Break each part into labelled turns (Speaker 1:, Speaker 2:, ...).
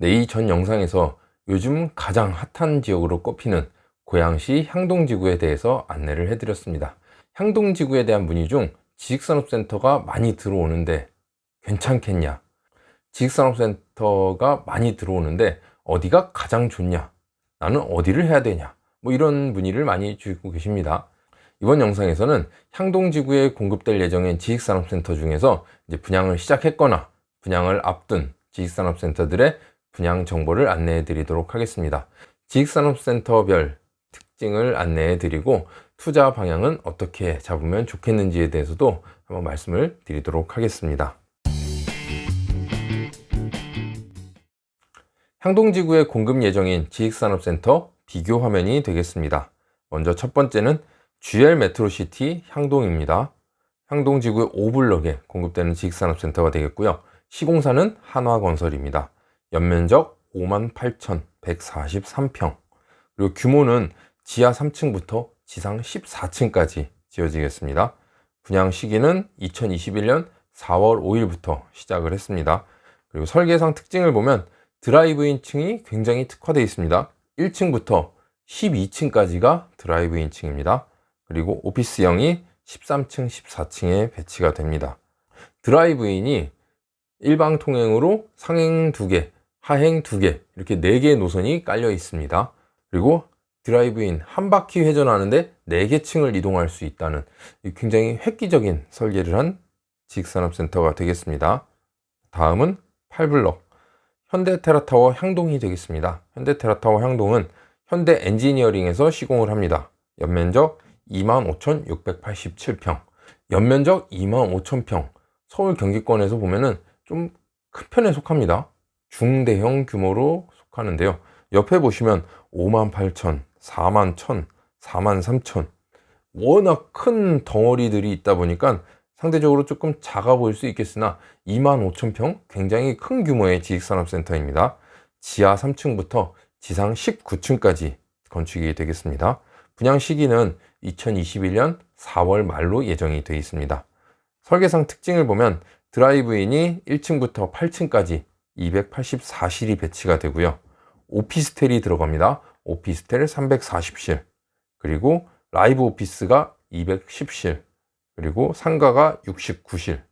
Speaker 1: 네, 이 전 영상에서 요즘 가장 핫한 지역으로 꼽히는 고양시 향동지구에 대해서 안내를 해드렸습니다. 향동지구에 대한 문의 중 지식산업센터가 많이 들어오는데 괜찮겠냐? 지식산업센터가 많이 들어오는데 어디가 가장 좋냐? 나는 어디를 해야 되냐? 이런 문의를 많이 주고 계십니다. 이번 영상에서는 향동지구에 공급될 예정인 지식산업센터 중에서 이제 분양을 시작했거나 분양을 앞둔 지식산업센터들의 분양 정보를 안내해 드리도록 하겠습니다. 지식산업센터별 특징을 안내해 드리고 투자 방향은 어떻게 잡으면 좋겠는지에 대해서도 한번 말씀을 드리도록 하겠습니다. 향동지구에 공급 예정인 지식산업센터 비교 화면이 되겠습니다. 먼저 첫 번째는 GL 메트로시티 향동입니다. 향동지구의 5블럭에 공급되는 지식산업센터가 되겠고요. 시공사는 한화건설입니다. 연면적 58,143평, 그리고 규모는 지하 3층부터 지상 14층까지 지어지겠습니다. 분양 시기는 2021년 4월 5일부터 시작을 했습니다. 그리고 설계상 특징을 보면 드라이브인 층이 굉장히 특화되어 있습니다. 1층부터 12층까지가 드라이브인 층입니다. 그리고 오피스형이 13층, 14층에 배치가 됩니다. 드라이브인이 일방 통행으로 상행 2개, 하행 2개, 이렇게 4개의 노선이 깔려 있습니다. 그리고 드라이브인 한 바퀴 회전하는데 4개 층을 이동할 수 있다는 굉장히 획기적인 설계를 한 지식산업센터가 되겠습니다. 다음은 8블럭 현대테라타워 향동이 되겠습니다. 현대테라타워 향동은 현대 엔지니어링에서 시공을 합니다. 연면적 25,687평, 연면적 25,000평, 서울 경기권에서 보면은 좀 큰 편에 속합니다. 중대형 규모로 속하는데요. 옆에 보시면 58,000, 41,000, 43,000 워낙 큰 덩어리들이 있다 보니까 상대적으로 조금 작아 보일 수 있겠으나 25,000평 굉장히 큰 규모의 지식산업센터입니다. 지하 3층부터 지상 19층까지 건축이 되겠습니다. 분양 시기는 2021년 4월 말로 예정이 되어 있습니다. 설계상 특징을 보면 드라이브인이 1층부터 8층까지 284실이 배치가 되고요. 오피스텔이 들어갑니다. 오피스텔 340실, 그리고 라이브 오피스가 210실, 그리고 상가가 69실,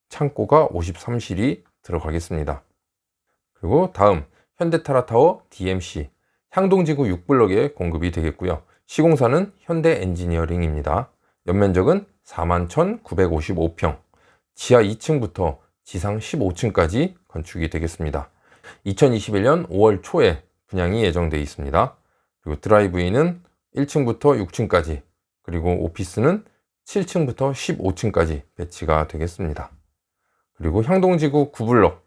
Speaker 1: 창고가 53실이 들어가겠습니다. 그리고 다음 현대테라타워 DMC 향동지구 6블럭에 공급이 되겠고요. 시공사는 현대엔지니어링입니다. 연면적은 41,955평, 지하 2층부터 지상 15층까지 건축이 되겠습니다. 2021년 5월 초에 분양이 예정되어 있습니다. 그리고 드라이브인은 1층부터 6층까지, 그리고 오피스는 7층부터 15층까지 배치가 되겠습니다. 그리고 향동지구 9블럭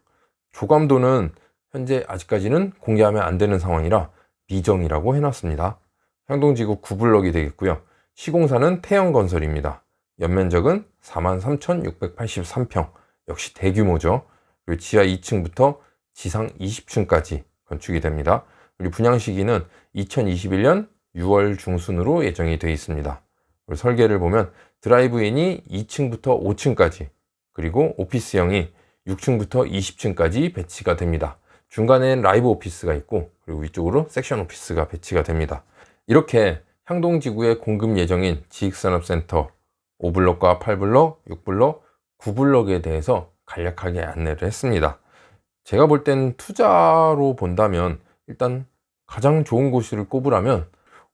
Speaker 1: 조감도는 현재 아직까지는 공개하면 안 되는 상황이라 미정이라고 해놨습니다. 향동지구 9블럭이 되겠고요. 시공사는 태영건설입니다. 연면적은 43,683평, 역시 대규모죠. 그리고 지하 2층부터 지상 20층까지 건축이 됩니다. 그리고 분양 시기는 2021년 6월 중순으로 예정이 되어 있습니다. 그리고 설계를 보면 드라이브인이 2층부터 5층까지, 그리고 오피스형이 6층부터 20층까지 배치가 됩니다. 중간엔 라이브 오피스가 있고, 그리고 위쪽으로 섹션 오피스가 배치가 됩니다. 이렇게 향동지구에 공급 예정인 지식산업센터 5블럭과 8블럭, 6블럭, 9블럭에 대해서 간략하게 안내를 했습니다. 제가 볼 땐 투자로 본다면 일단 가장 좋은 곳을 꼽으라면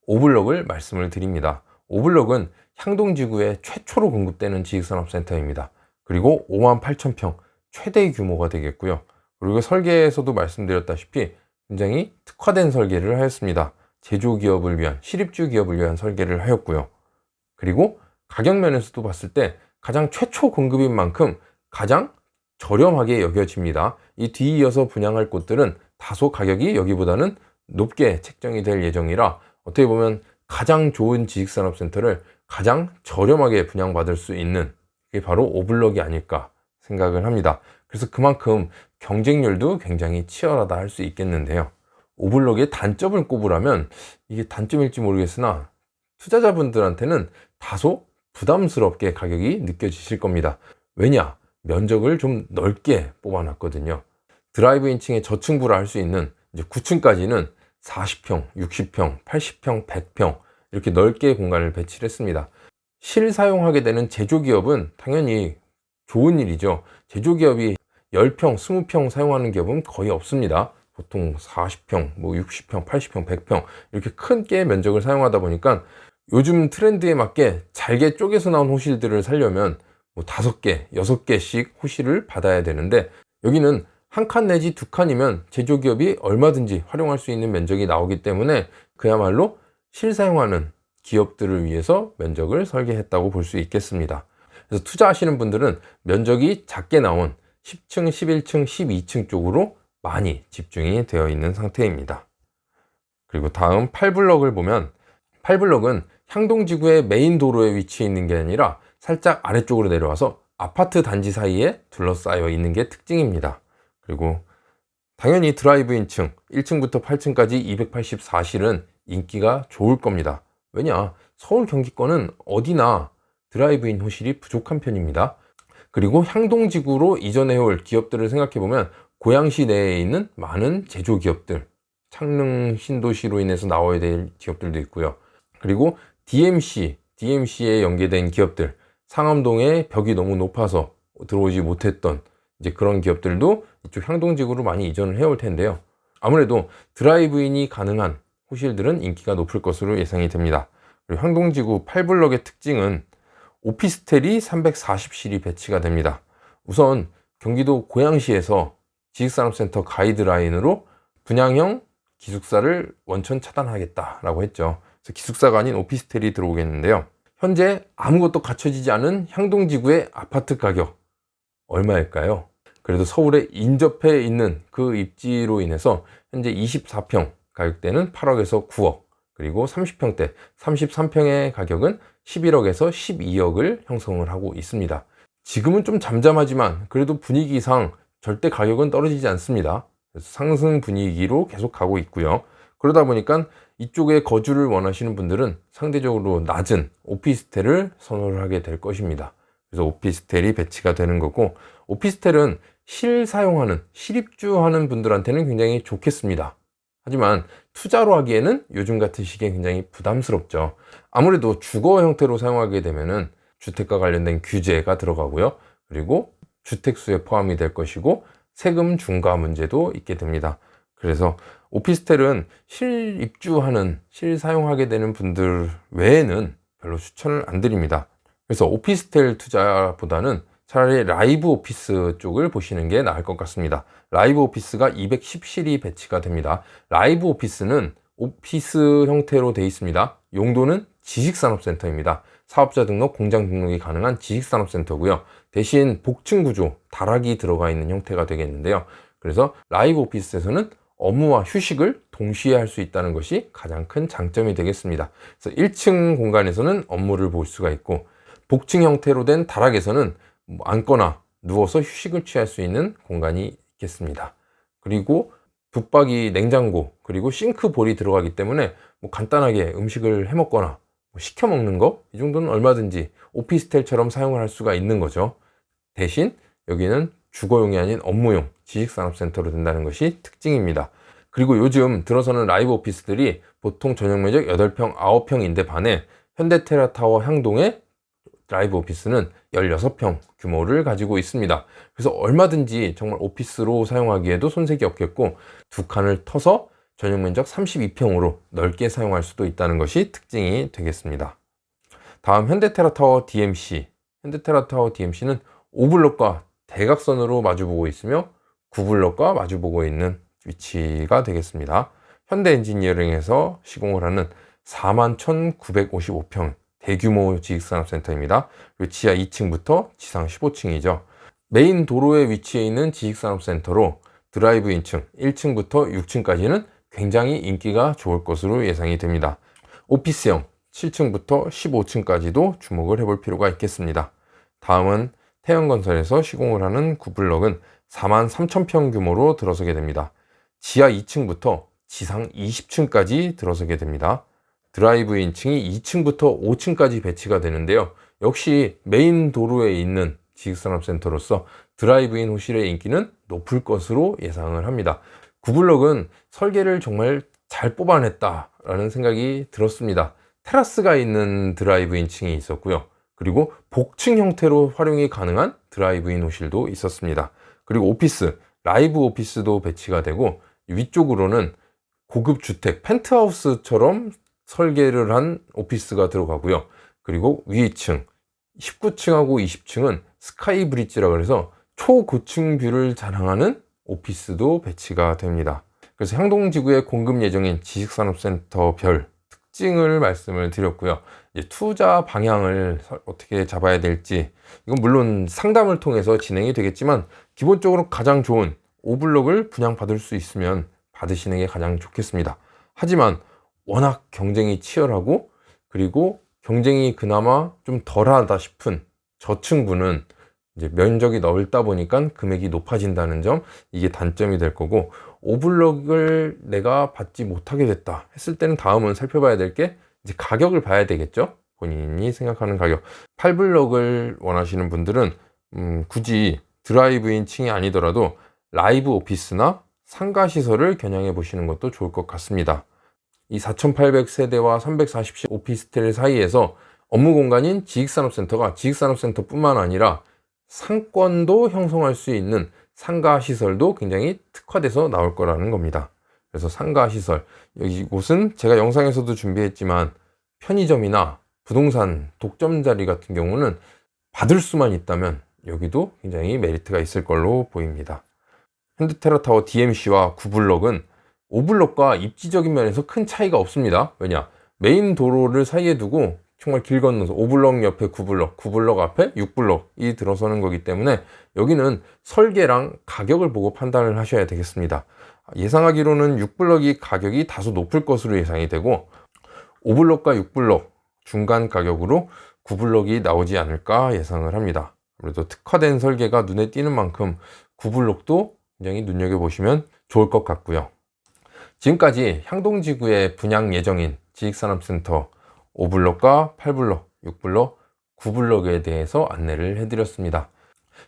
Speaker 1: 5블럭을 말씀을 드립니다. 5블럭은 향동지구에 최초로 공급되는 지식산업센터입니다. 그리고 58,000평 최대 규모가 되겠고요. 그리고 설계에서도 말씀드렸다시피 굉장히 특화된 설계를 하였습니다. 제조기업을 위한, 시립주 기업을 위한 설계를 하였고요. 그리고 가격 면에서도 봤을 때 가장 최초 공급인 만큼 가장 저렴하게 여겨집니다. 이 뒤이어서 분양할 곳들은 다소 가격이 여기보다는 높게 책정이 될 예정이라 어떻게 보면 가장 좋은 지식산업센터를 가장 저렴하게 분양받을 수 있는 게 바로 5블럭이 아닐까 생각을 합니다. 그래서 그만큼 경쟁률도 굉장히 치열하다 할 수 있겠는데요. 5블럭의 단점을 꼽으라면 이게 단점일지 모르겠으나 투자자분들한테는 다소 부담스럽게 가격이 느껴지실 겁니다. 왜냐? 면적을 좀 넓게 뽑아놨거든요. 드라이브인층의 저층부라 할 수 있는 이제 9층까지는 40평, 60평, 80평, 100평 이렇게 넓게 공간을 배치를 했습니다. 실사용하게 되는 제조기업은 당연히 좋은 일이죠. 제조기업이 10평, 20평 사용하는 기업은 거의 없습니다. 보통 40평, 뭐 60평, 80평, 100평 이렇게 큰 게 면적을 사용하다 보니까 요즘 트렌드에 맞게 잘게 쪼개서 나온 호실들을 살려면 뭐 5개, 6개씩 호실을 받아야 되는데 여기는 한 칸 내지 2칸이면 제조기업이 얼마든지 활용할 수 있는 면적이 나오기 때문에 그야말로 실사용하는 기업들을 위해서 면적을 설계했다고 볼 수 있겠습니다. 그래서 투자하시는 분들은 면적이 작게 나온 10층, 11층, 12층 쪽으로 많이 집중이 되어 있는 상태입니다. 그리고 다음 8블럭을 보면 8블럭은 향동지구의 메인 도로에 위치해 있는 게 아니라 살짝 아래쪽으로 내려와서 아파트 단지 사이에 둘러싸여 있는 게 특징입니다. 그리고 당연히 드라이브인층 1층부터 8층까지 284실은 인기가 좋을 겁니다. 왜냐? 서울 경기권은 어디나 드라이브인 호실이 부족한 편입니다. 그리고 향동지구로 이전해올 기업들을 생각해보면 고양시 내에 있는 많은 제조기업들, 창릉 신도시로 인해서 나와야 될 기업들도 있고요. 그리고 DMC에 연계된 기업들, 상암동에 벽이 너무 높아서 들어오지 못했던 이제 그런 기업들도 이쪽 향동지구로 많이 이전을 해올 텐데요. 아무래도 드라이브인이 가능한 호실들은 인기가 높을 것으로 예상이 됩니다. 그리고 향동지구 8블럭의 특징은 오피스텔이 340실이 배치가 됩니다. 우선 경기도 고양시에서 지식산업센터 가이드라인으로 분양형 기숙사를 원천 차단하겠다라고 했죠. 그래서 기숙사가 아닌 오피스텔이 들어오겠는데요. 현재 아무것도 갖춰지지 않은 향동지구의 아파트 가격 얼마일까요? 그래도 서울에 인접해 있는 그 입지로 인해서 현재 24평 가격대는 8억에서 9억, 그리고 30평대 33평의 가격은 11억에서 12억을 형성을 하고 있습니다. 지금은 좀 잠잠하지만 그래도 분위기상 절대 가격은 떨어지지 않습니다. 그래서 상승 분위기로 계속 가고 있고요. 그러다 보니까 이쪽에 거주를 원하시는 분들은 상대적으로 낮은 오피스텔을 선호를 하게 될 것입니다. 그래서 오피스텔이 배치가 되는 거고, 오피스텔은 실사용하는, 실입주하는 분들한테는 굉장히 좋겠습니다. 하지만 투자로 하기에는 요즘 같은 시기에 굉장히 부담스럽죠. 아무래도 주거 형태로 사용하게 되면은 주택과 관련된 규제가 들어가고요. 그리고 주택수에 포함이 될 것이고 세금 중과 문제도 있게 됩니다. 그래서 오피스텔은 실입주하는, 실사용하게 되는 분들 외에는 별로 추천을 안 드립니다. 그래서 오피스텔 투자보다는 차라리 라이브 오피스 쪽을 보시는 게 나을 것 같습니다. 라이브 오피스가 210실이 배치가 됩니다. 라이브 오피스는 오피스 형태로 되어 있습니다. 용도는 지식산업센터입니다. 사업자 등록, 공장 등록이 가능한 지식산업센터고요. 대신 복층 구조, 다락이 들어가 있는 형태가 되겠는데요. 그래서 라이브 오피스에서는 업무와 휴식을 동시에 할 수 있다는 것이 가장 큰 장점이 되겠습니다. 그래서 1층 공간에서는 업무를 볼 수가 있고, 복층 형태로 된 다락에서는 앉거나 누워서 휴식을 취할 수 있는 공간이 있겠습니다. 그리고 붙박이, 냉장고, 그리고 싱크볼이 들어가기 때문에 간단하게 음식을 해 먹거나 시켜 먹는 거, 이 정도는 얼마든지 오피스텔처럼 사용을 할 수가 있는 거죠. 대신 여기는 주거용이 아닌 업무용 지식산업센터로 된다는 것이 특징입니다. 그리고 요즘 들어서는 라이브 오피스들이 보통 전용 면적 8평, 9평인데 반해 현대테라타워 향동의 라이브 오피스는 16평 규모를 가지고 있습니다. 그래서 얼마든지 정말 오피스로 사용하기에도 손색이 없겠고, 2칸을 터서 전용 면적 32평으로 넓게 사용할 수도 있다는 것이 특징이 되겠습니다. 다음 현대테라타워 DMC. 현대테라타워 DMC는 5블럭과 대각선으로 마주보고 있으며 9블럭과 마주보고 있는 위치가 되겠습니다. 현대엔지니어링에서 시공을 하는 41,955평 대규모 지식산업센터입니다. 그리고 지하 2층부터 지상 15층이죠. 메인 도로에 위치해 있는 지식산업센터로 드라이브인층 1층부터 6층까지는 굉장히 인기가 좋을 것으로 예상이 됩니다. 오피스형 7층부터 15층까지도 주목을 해볼 필요가 있겠습니다. 다음은 태영건설에서 시공을 하는 9블럭은 43,000평 규모로 들어서게 됩니다. 지하 2층부터 지상 20층까지 들어서게 됩니다. 드라이브 인층이 2층부터 5층까지 배치가 되는데요. 역시 메인 도로에 있는 지식산업센터로서 드라이브인 호실의 인기는 높을 것으로 예상을 합니다. 구블럭은 설계를 정말 잘 뽑아냈다라는 생각이 들었습니다. 테라스가 있는 드라이브인 층이 있었고요. 그리고 복층 형태로 활용이 가능한 드라이브인 호실도 있었습니다. 그리고 오피스, 라이브 오피스도 배치가 되고 위쪽으로는 고급 주택, 펜트하우스처럼 설계를 한 오피스가 들어가고요. 그리고 위층, 19층하고 20층은 스카이 브릿지라 그래서 초고층 뷰를 자랑하는 오피스도 배치가 됩니다. 그래서 향동지구에 공급 예정인 지식산업센터 별 특징을 말씀을 드렸고요. 이제 투자 방향을 어떻게 잡아야 될지, 이건 물론 상담을 통해서 진행이 되겠지만 기본적으로 가장 좋은 5블럭을 분양받을 수 있으면 받으시는 게 가장 좋겠습니다. 하지만 워낙 경쟁이 치열하고 그리고 경쟁이 그나마 좀 덜하다 싶은 저층부는 이제 면적이 넓다 보니까 금액이 높아진다는 점, 이게 단점이 될 거고, 5블럭을 내가 받지 못하게 됐다 했을 때는 다음은 살펴봐야 될 게 이제 가격을 봐야 되겠죠. 본인이 생각하는 가격. 8블럭을 원하시는 분들은 굳이 드라이브인 층이 아니더라도 라이브 오피스나 상가 시설을 겨냥해 보시는 것도 좋을 것 같습니다. 이 4,800세대와 340실 오피스텔 사이에서 업무 공간인 지식산업센터가 지식산업센터뿐만 아니라 상권도 형성할 수 있는 상가 시설도 굉장히 특화돼서 나올 거라는 겁니다. 그래서 상가 시설, 이곳은 제가 영상에서도 준비했지만 편의점이나 부동산 독점 자리 같은 경우는 받을 수만 있다면 여기도 굉장히 메리트가 있을 걸로 보입니다. 현대테라타워 DMC와 9블럭은 5블럭과 입지적인 면에서 큰 차이가 없습니다. 왜냐? 메인 도로를 사이에 두고 정말 길 건너서 5블럭 옆에 9블럭, 9블럭 앞에 6블럭이 들어서는 거기 때문에 여기는 설계랑 가격을 보고 판단을 하셔야 되겠습니다. 예상하기로는 6블럭이 가격이 다소 높을 것으로 예상이 되고 5블럭과 6블럭 중간 가격으로 9블럭이 나오지 않을까 예상을 합니다. 그래도 특화된 설계가 눈에 띄는 만큼 9블럭도 굉장히 눈여겨보시면 좋을 것 같고요. 지금까지 향동지구의 분양 예정인 지식산업센터 5블럭과 8블럭, 6블럭, 9블럭에 대해서 안내를 해드렸습니다.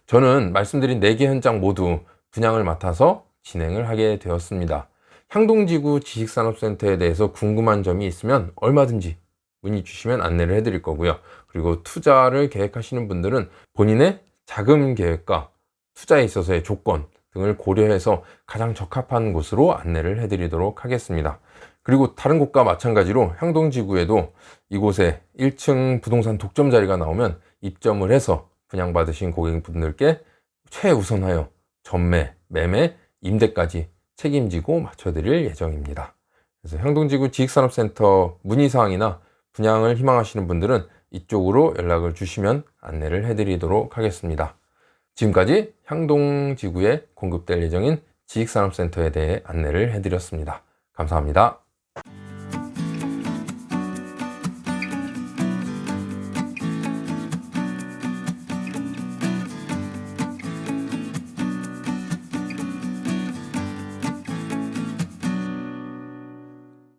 Speaker 1: 저는 말씀드린 4개 현장 모두 분양을 맡아서 진행을 하게 되었습니다. 향동지구 지식산업센터에 대해서 궁금한 점이 있으면 얼마든지 문의 주시면 안내를 해드릴 거고요. 그리고 투자를 계획하시는 분들은 본인의 자금 계획과 투자에 있어서의 조건 등을 고려해서 가장 적합한 곳으로 안내를 해드리도록 하겠습니다. 그리고 다른 곳과 마찬가지로 향동지구에도 이곳에 1층 부동산 독점 자리가 나오면 입점을 해서 분양받으신 고객분들께 최우선하여 전매, 매매, 임대까지 책임지고 맞춰드릴 예정입니다. 그래서 향동지구 지식산업센터 문의사항이나 분양을 희망하시는 분들은 이쪽으로 연락을 주시면 안내를 해드리도록 하겠습니다. 지금까지 향동지구에 공급될 예정인 지식산업센터에 대해 안내를 해드렸습니다. 감사합니다.